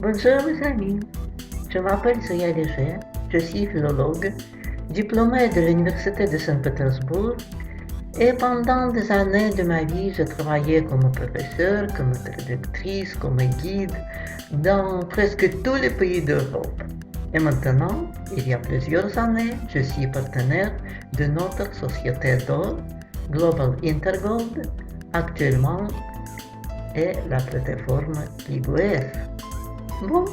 Bonjour mes amis, je m'appelle Zoya Léger, je suis philologue, diplômée de l'Université de Saint-Pétersbourg et pendant des années de ma vie, j'ai travaillé comme professeur, comme traductrice, comme guide dans presque tous les pays d'Europe. Et maintenant, il y a plusieurs années, je suis partenaire de notre société d'or, Global Intergold, actuellement, et la plateforme IGOS. Bon,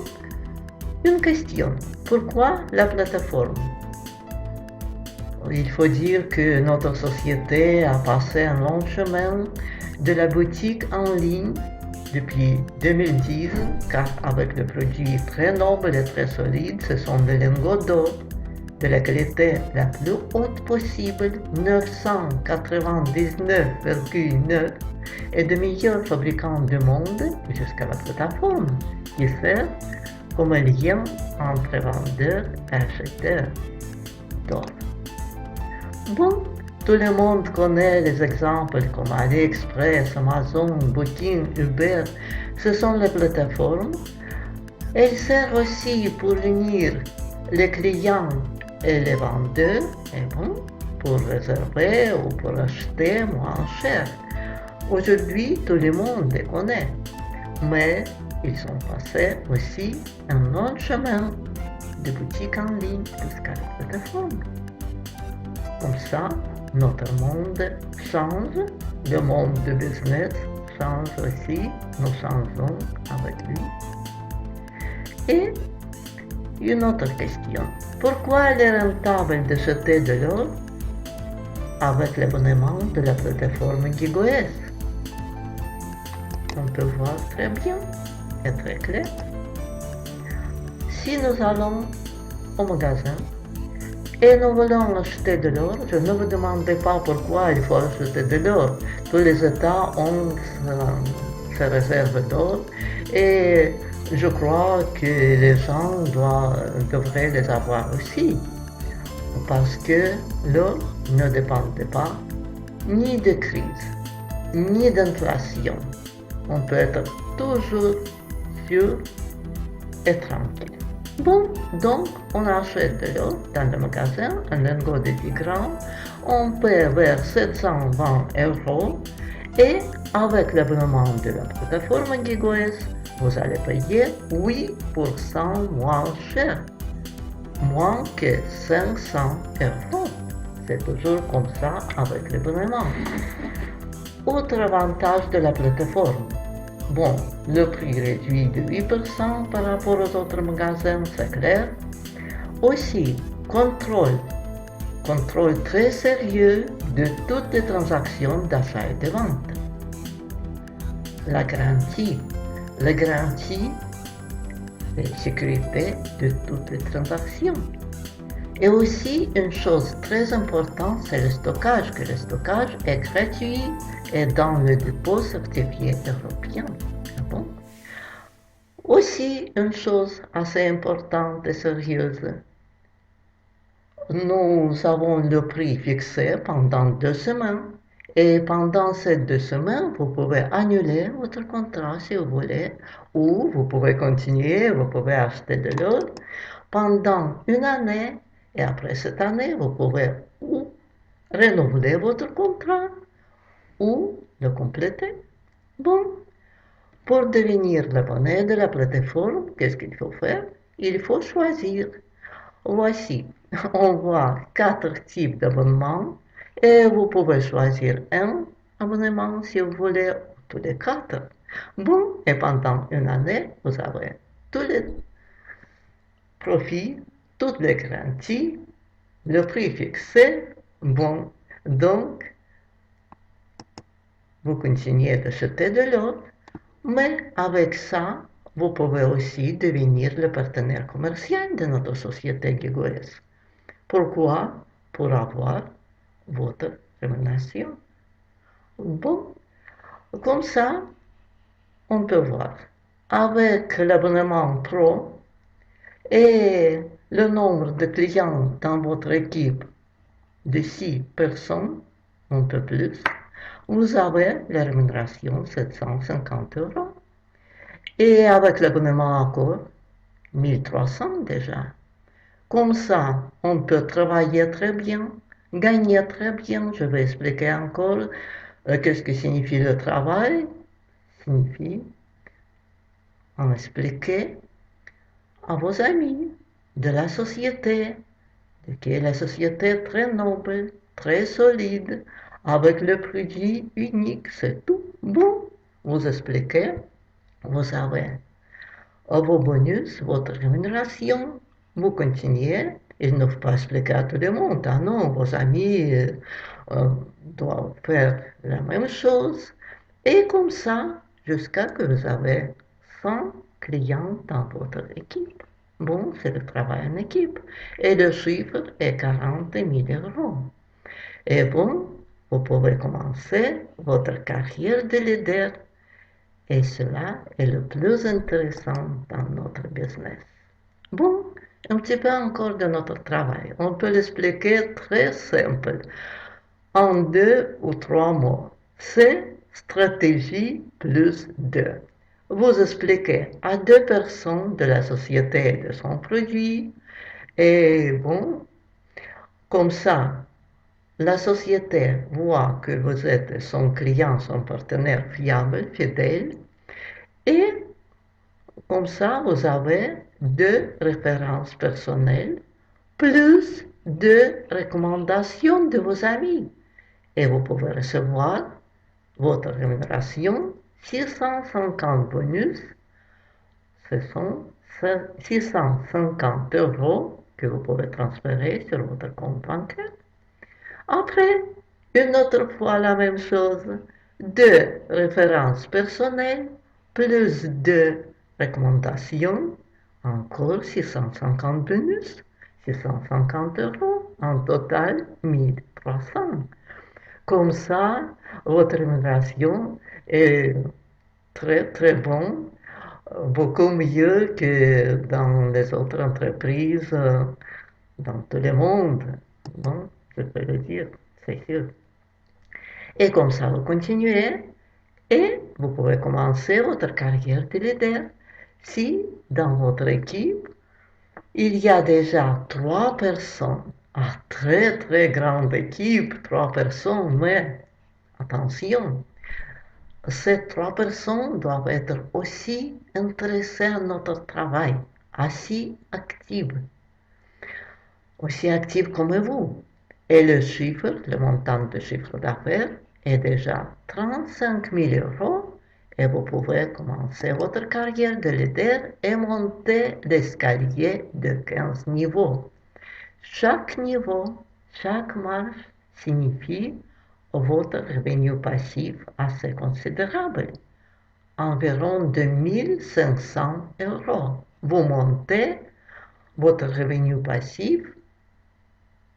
une question. Pourquoi la plateforme? Il faut dire que notre société a passé un long chemin de la boutique en ligne depuis 2010, car avec le produit très noble et très solide, ce sont des lingots d'or de la qualité la plus haute possible, 999,9, et de meilleurs fabricants du monde jusqu'à la plateforme, qui sert comme un lien entre vendeur et acheteur d'or. Bon, tout le monde connaît les exemples comme AliExpress, Amazon, Booking, Uber. Ce sont les plateformes. Elles servent aussi pour unir les clients et les vendeurs, et bon, pour réserver ou pour acheter moins cher. Aujourd'hui, tout le monde les connaît, mais ils sont passés aussi un long chemin de boutique en ligne jusqu'à la plateforme. Comme ça, notre monde change, le monde du business change aussi, nous changeons avec lui. Et une autre question, pourquoi il est rentable d'acheter de l'or avec l'abonnement de la plateforme GigoS? On peut voir très bien et très clair. Si nous allons au magasin et nous voulons acheter de l'or, je ne vous demandez pas pourquoi il faut acheter de l'or. Tous les États ont ces réserves d'or et je crois que les gens devraient les avoir aussi. Parce que l'or ne dépend pas ni de crise, ni d'inflation. On peut être toujours sûr et tranquille. Bon, donc on achète de l'or dans le magasin, un lingot de 10 grammes, on paie vers 720 € et avec l'abonnement de la plateforme GigoS, vous allez payer 8% moins cher, moins que 500 €. C'est toujours comme ça avec l'abonnement. Autre avantage de la plateforme. Bon, le prix réduit de 8% par rapport aux autres magasins, c'est clair. Aussi, contrôle très sérieux de toutes les transactions d'achat et de vente. La garantie de sécurité de toutes les transactions. Et aussi, une chose très importante, c'est le stockage, que le stockage est gratuit et dans le dépôt certifié européen. Bon. Aussi, une chose assez importante et sérieuse, nous avons le prix fixé pendant 2 semaines et pendant ces 2 semaines, vous pouvez annuler votre contrat si vous voulez ou vous pouvez continuer, vous pouvez acheter de l'or pendant une année et après cette année, vous pouvez ou renouveler votre contrat ou le compléter. Bon, pour devenir l'abonné de la plateforme, qu'est-ce qu'il faut faire? Il faut choisir. Voici, on voit 4 types d'abonnements et vous pouvez choisir un abonnement si vous voulez, tous les 4. Bon, et pendant une année, vous avez tous les profits, toutes les garanties, le prix fixé. Bon, donc, vous continuez d'acheter de l'or, mais avec ça, vous pouvez aussi devenir le partenaire commercial de notre société GigoS. Pourquoi? Pour avoir votre rémunération. Bon, comme ça, on peut voir. Avec l'abonnement pro et le nombre de clients dans votre équipe de 6 personnes, un peu plus, vous avez la rémunération 750 €. Et avec l'abonnement encore, 1300 déjà. Comme ça, on peut travailler très bien, gagner très bien. Je vais expliquer encore qu'est-ce que signifie le travail. Signifie en expliquer à vos amis de la société, de qui est la société très noble, très solide, avec le produit unique, c'est tout. Bon, vous expliquez, vous savez vos bonus, votre rémunération, vous continuez. Ils ne faut pas expliquer à tout le monde. Ah non, vos amis doivent faire la même chose. Et comme ça, jusqu'à que vous avez 100 clients dans votre équipe. Bon, c'est le travail en équipe. Et le chiffre est 40 000 euros. Et bon, vous pouvez commencer votre carrière de leader. Et cela est le plus intéressant dans notre business. Bon, un petit peu encore de notre travail. On peut l'expliquer très simple, en 2 ou 3 mots. C'est stratégie plus 2. Vous expliquez à 2 personnes de la société de son produit. Et bon, comme ça, la société voit que vous êtes son client, son partenaire fiable, fidèle. Et comme ça, vous avez 2 références personnelles plus 2 recommandations de vos amis. Et vous pouvez recevoir votre rémunération 650 bonus. Ce sont 650 euros que vous pouvez transférer sur votre compte bancaire. Après, une autre fois la même chose, 2 références personnelles plus 2 recommandations, encore 650 bonus, 650 euros, en total 1300. Comme ça, votre rémunération est très très bonne, beaucoup mieux que dans les autres entreprises, dans tout le monde. Bon, je peux le dire, c'est sûr. Et comme ça, vous continuez et vous pouvez commencer votre carrière de leader. Si dans votre équipe, il y a déjà 3 personnes, très très grande équipe, 3 personnes, mais attention, ces 3 personnes doivent être aussi intéressées à notre travail, aussi actives comme vous. Et le chiffre, le montant de chiffre d'affaires est déjà 35 000 euros et vous pouvez commencer votre carrière de leader et monter l'escalier de 15 niveaux. Chaque niveau, chaque marche signifie votre revenu passif assez considérable, environ 2500 euros. Vous montez votre revenu passif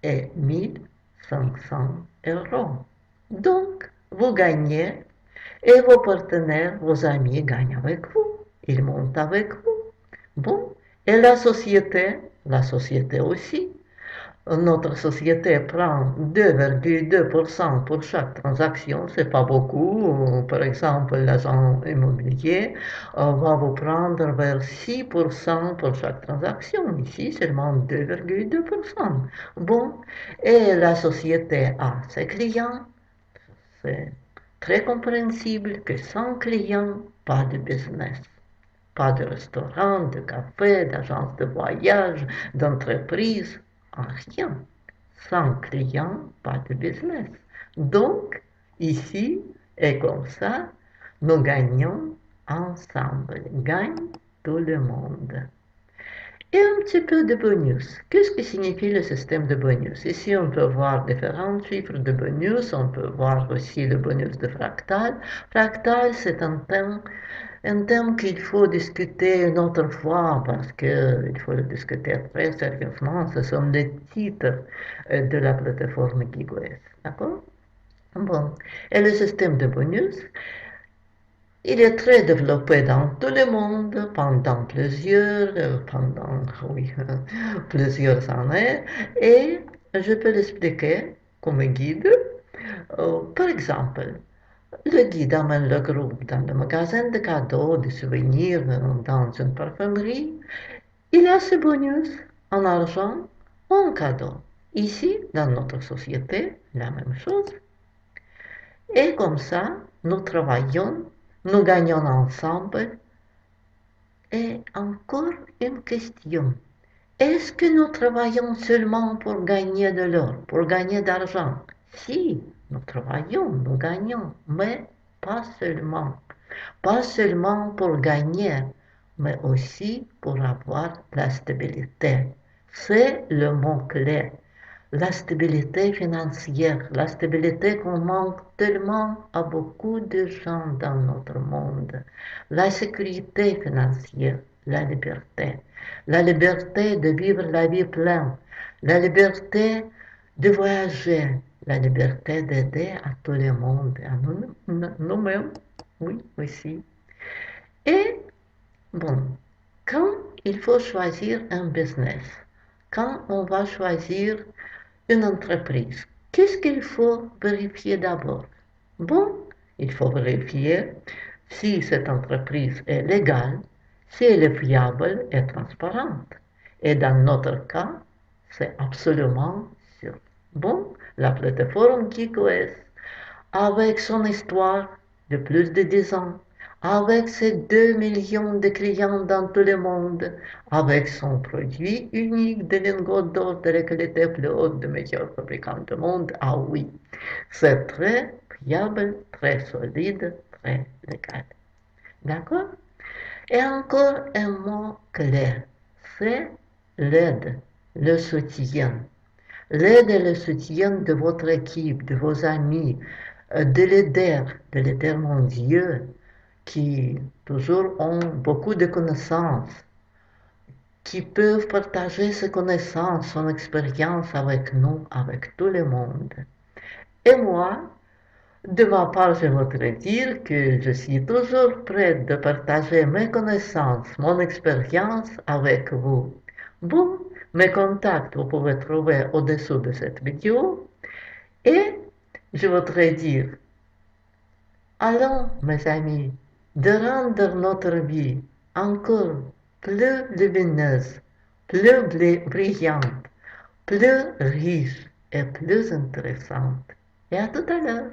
est 1500 euros. Donc, vous gagnez et vos partenaires, vos amis gagnent avec vous. Ils montent avec vous. Bon, et la société aussi. Notre société prend 2,2% pour chaque transaction, c'est pas beaucoup. Par exemple, l'agent immobilier va vous prendre vers 6% pour chaque transaction. Ici, seulement 2,2%. Bon, et la société a ses clients. C'est très compréhensible que sans clients, pas de business. Pas de restaurant, de café, d'agence de voyage, d'entreprise, rien. Sans client, pas de business. Donc, ici, et comme ça, nous gagnons ensemble. Gagne tout le monde. Et un petit peu de bonus. Qu'est-ce que signifie le système de bonus? Ici, on peut voir différents chiffres de bonus. On peut voir aussi le bonus de fractal. Fractal, c'est un thème qu'il faut discuter une autre fois parce qu'il faut le discuter très sérieusement. Ce sont les titres de la plateforme Gigwes. D'accord? Bon. Et le système de bonus, il est très développé dans tout le monde oui, plusieurs années et je peux l'expliquer comme guide. Par exemple, Le guide amène le groupe dans le magasin de cadeaux, de souvenirs, dans une parfumerie. Il y a ce bonus en argent ou en cadeau. Ici, dans notre société, la même chose. Et comme ça, nous travaillons, nous gagnons ensemble. Et encore une question. Est-ce que nous travaillons seulement pour gagner de l'or, pour gagner d'argent? Si, nous travaillons, nous gagnons, mais pas seulement. Pas seulement pour gagner, mais aussi pour avoir la stabilité. C'est le mot-clé. La stabilité financière, la stabilité qu'on manque tellement à beaucoup de gens dans notre monde. La sécurité financière, la liberté de vivre la vie pleine, la liberté de voyager, la liberté d'aider à tout le monde, à nous-mêmes, oui, aussi. Et bon, quand il faut choisir un business, quand on va choisir une entreprise, qu'est-ce qu'il faut vérifier d'abord? Bon, il faut vérifier si cette entreprise est légale, si elle est fiable et transparente. Et dans notre cas, c'est absolument sûr. Bon, la plateforme KikoS, avec son histoire de plus de 10 ans, avec ses 2 millions de clients dans tout le monde, avec son produit unique de lingots d'or de la qualité plus haute de meilleurs fabricants du monde, ah oui, c'est très fiable, très solide, très légal. D'accord? Et encore un mot clair, c'est l'aide, le soutien. L'aide et le soutien de votre équipe, de vos amis, de l'aider mon Dieu, qui toujours ont beaucoup de connaissances, qui peuvent partager ces connaissances, son expérience avec nous, avec tout le monde. Et moi, de ma part, je voudrais dire que je suis toujours prête de partager mes connaissances, mon expérience avec vous. Bon, mes contacts, vous pouvez trouver au-dessous de cette vidéo. Et je voudrais dire, allons, mes amis, de rendre notre vie encore plus lumineuse, plus brillante, plus riche et plus intéressante. Et à tout à l'heure.